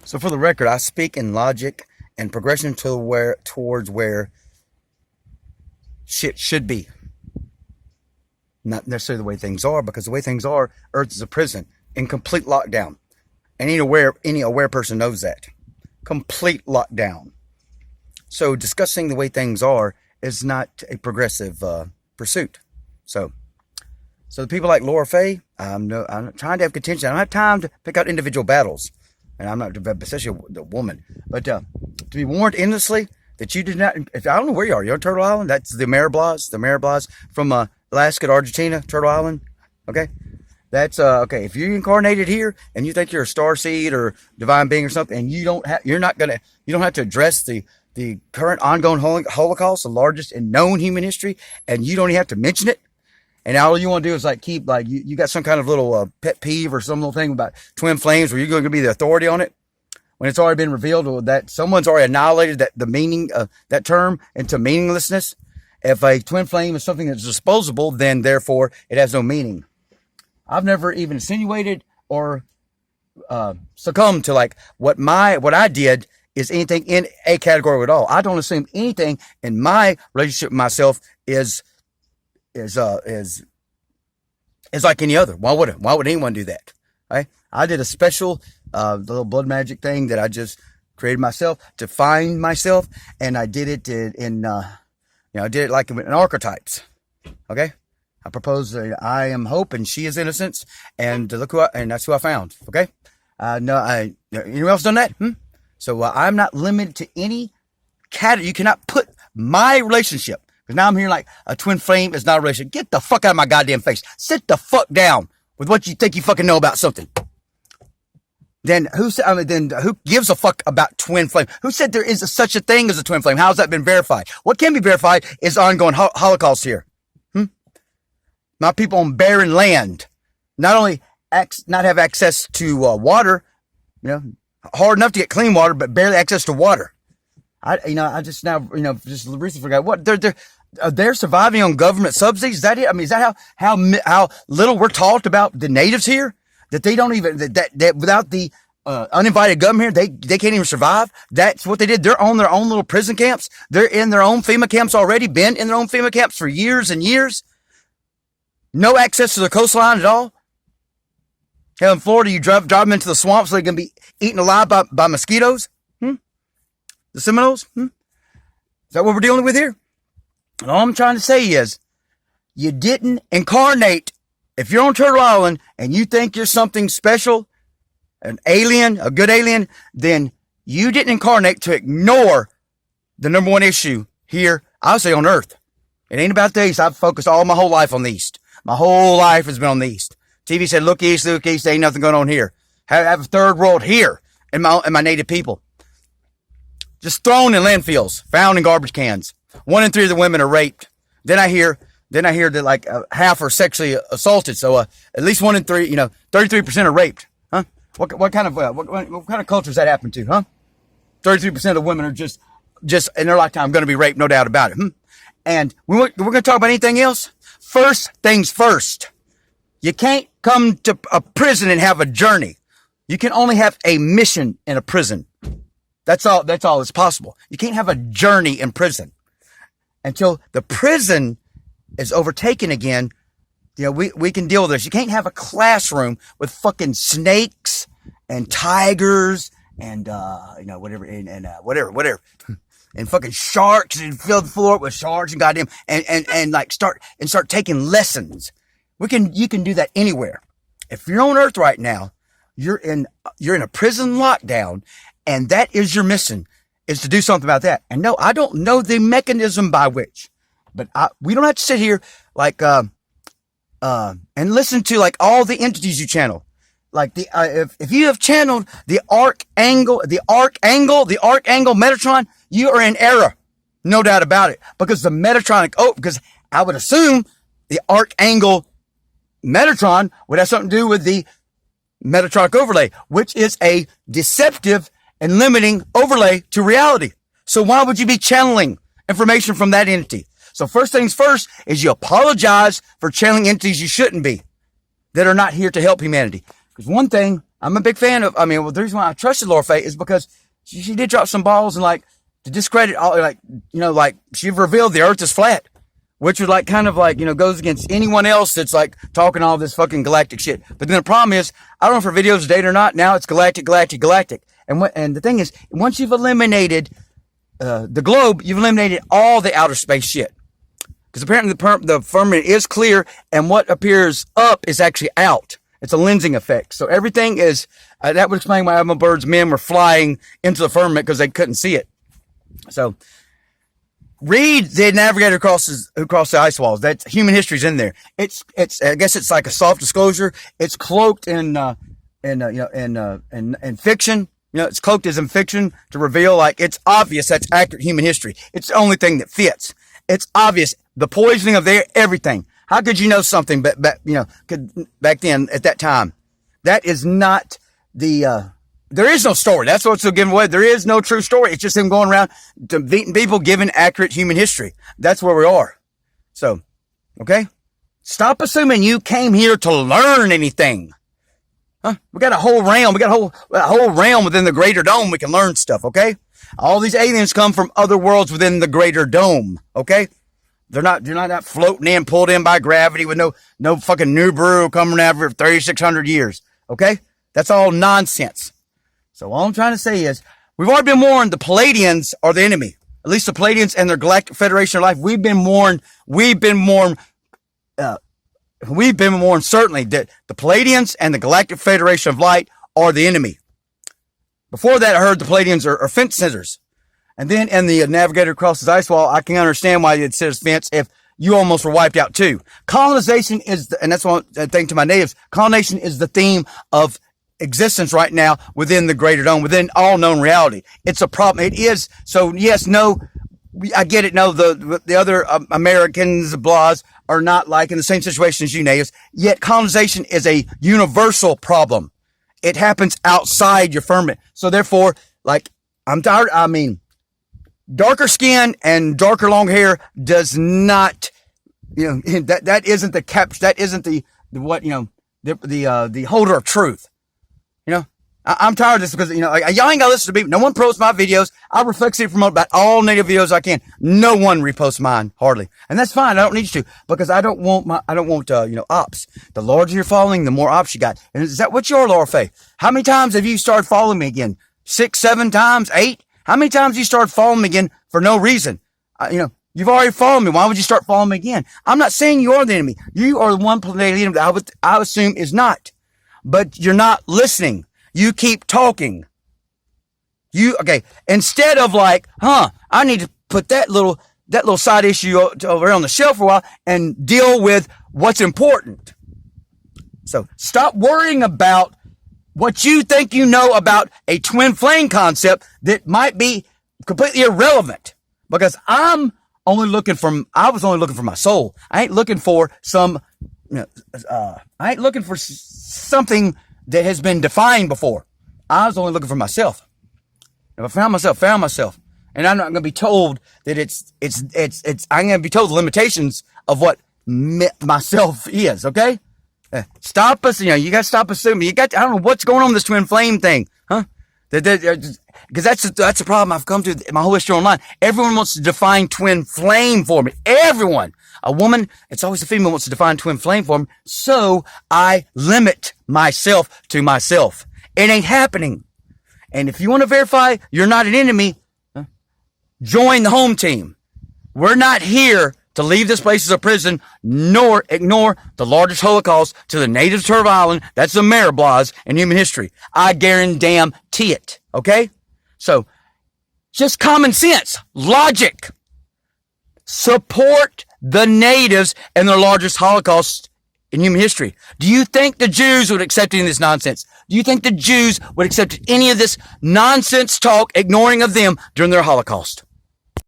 So for the record, I speak in logic and progression towards where shit should be. Not necessarily the way things are, because the way things are, Earth is a prison in complete lockdown. Any aware person knows that. Complete lockdown. So discussing the way things are is not a progressive pursuit. So the people like Laura Faye, I'm not trying to have contention. I don't have time to pick out individual battles. And I'm not, especially the woman. But to be warned endlessly that you did not, I don't know where you are. You're on Turtle Island? That's the Mariblas from Alaska to Argentina, Turtle Island. Okay? That's, okay. If you're incarnated here and you think you're a star seed or divine being or something, and you don't have to address the current ongoing Holocaust, the largest in known human history, and you don't even have to mention it. And all you want to do is keep you got some kind of little pet peeve or some little thing about twin flames where you're going to be the authority on it when it's already been revealed that someone's already annihilated the meaning of that term into meaninglessness. If a twin flame is something that's disposable, then therefore it has no meaning. I've never even insinuated or succumbed to what I did is anything in a category at all. I don't assume anything in my relationship with myself is like any other. Why would anyone do that? Right? I did a special little blood magic thing that I just created myself to find myself, and I did it I did it like in archetypes. Okay, I proposed I am hope and she is innocence, and look and that's who I found. Okay, anyone else done that? So I'm not limited to any category. You cannot put my relationship. Because now I'm hearing a twin flame is not a relationship. Get the fuck out of my goddamn face. Sit the fuck down with what you think you fucking know about something. Then who gives a fuck about twin flame? Who said there is such a thing as a twin flame? How has that been verified? What can be verified is ongoing Holocaust here. My people on barren land not only not have access to water, hard enough to get clean water, but barely access to water. I just recently forgot what they're surviving on government subsidies. Is that it? I mean, is that how little we're taught about the natives here? That they don't even, that without the, uninvited government here, they can't even survive. That's what they did. They're on their own little prison camps. They're in their own FEMA camps already, been in their own FEMA camps for years and years. No access to the coastline at all. Hell, in Florida, you drive them into the swamps so they can be eaten alive by mosquitoes. The Seminoles? Is that what we're dealing with here? And all I'm trying to say is, you didn't incarnate. If you're on Turtle Island and you think you're something special, an alien, a good alien, then you didn't incarnate to ignore the number one issue here, I'll say on Earth. It ain't about the East. I've focused all my whole life on the East. My whole life has been on the East. TV said, look East, ain't nothing going on here. Have a third world here in my native people. Just thrown in landfills, found in garbage cans. 1 in 3 of the women are raped. Then I hear that half are sexually assaulted. So at least 1 in 3, 33% are raped. Huh? What kind of culture does that happen to? Huh? 33% of women are just in their lifetime going to be raped, no doubt about it. And we're going to talk about anything else. First things first. You can't come to a prison and have a journey. You can only have a mission in a prison. That's all that's possible. You can't have a journey in prison until the prison is overtaken again. We can deal with this. You can't have a classroom with fucking snakes and tigers and, whatever, and fucking sharks, and fill the floor up with sharks and goddamn, and start taking lessons. You can do that anywhere. If you're on Earth right now, you're in a prison lockdown. And that is your mission, is to do something about that. And no, I don't know the mechanism by which, but we don't have to sit here and listen to all the entities you channel. If you have channeled the Archangel Metatron, you are in error. No doubt about it. Because because I would assume the Archangel Metatron would have something to do with the Metatronic overlay, which is a deceptive and limiting overlay to reality. So why would you be channeling information from that entity? So first things first is you apologize for channeling entities you shouldn't be, that are not here to help humanity. Because one thing I'm a big fan of, well, the reason why I trusted Laura Faye is because she did drop some balls and like to discredit all, like, like she revealed the earth is flat, which was like kind of like, goes against anyone else that's like talking all this fucking galactic shit. But then the problem is, I don't know if her videos are dated or not. Now it's galactic. And the thing is, once you've eliminated the globe, you've eliminated all the outer space shit. Because apparently the firmament is clear, and what appears up is actually out. It's a lensing effect. So everything is, that would explain why Admiral Byrd's men were flying into the firmament because they couldn't see it. So, read the navigator across the ice walls. That human history's in there. It's I guess it's like a soft disclosure. It's cloaked in fiction. It's cloaked as in fiction to reveal, like, it's obvious that's accurate human history. It's the only thing that fits. It's obvious. The poisoning of everything. How could you know something back then at that time? That is not there is no story. That's what's given away. There is no true story. It's just him going around beating people, giving accurate human history. That's where we are. So, okay? Stop assuming you came here to learn anything. Huh? We got a whole realm. We got a whole realm within the greater dome. We can learn stuff, okay? All these aliens come from other worlds within the greater dome, okay? They're not floating in, pulled in by gravity with no fucking Nibiru coming out for 3,600 years. Okay? That's all nonsense. So all I'm trying to say is, we've already been warned the Pleiadians are the enemy. At least the Pleiadians and their Galactic Federation of Life. We've been warned certainly that the Pleiadians and the Galactic Federation of Light are the enemy. Before that, I heard the Pleiadians are fence sitters. And then in the navigator across the ice wall, I can understand why it says fence if you almost were wiped out too. Colonization and that's one thing to my natives, colonization is the theme of existence right now within the greater dome, within all known reality. It's a problem. It is. So yes, no, I get it. No, the other Americans, blahs, are not like in the same situation as you natives. Yet colonization is a universal problem. It happens outside your firmament. So therefore, like, I'm tired. Darker skin and darker long hair does not, that isn't the that isn't the holder of truth. I'm tired of this because, y'all ain't gotta listen to me. No one promotes my videos. I reflexively promote about all native videos I can. No one reposts mine, hardly. And that's fine. I don't need you to, because I don't want ops. The larger you're following, the more ops you got. And is that what you're, Laura Faye? How many times have you started following me again? 6, 7 times? 8? How many times you start following me again for no reason? You've already followed me. Why would you start following me again? I'm not saying you are the enemy. You are the one Pleiadian that I would assume is not. But you're not listening. You keep talking. Okay. Instead of like, I need to put that little side issue over on the shelf for a while and deal with what's important. So stop worrying about what you think you know about a twin flame concept that might be completely irrelevant, because I was only looking for my soul. I ain't looking for something that has been defined before. I was only looking for myself. If I found myself. And I'm not going to be told that I'm going to be told the limitations of what myself is, okay? Stop us, you got to stop assuming. I don't know what's going on with this twin flame thing, huh? Because that's a problem I've come to my whole history online. Everyone wants to define twin flame for me. Everyone. A woman, it's always a female, wants to define twin flame for me. So I limit myself to myself. It ain't happening. And if you want to verify you're not an enemy, join the home team. We're not here to leave this place as a prison, nor ignore the largest Holocaust to the natives of Turtle Island. That's the Mariblas in human history. I guarantee it. Okay? So, just common sense, logic. Support the natives and their largest Holocaust in human history. Do you think the Jews would accept any of this nonsense? Do you think the Jews would accept any of this nonsense talk, ignoring of them during their Holocaust?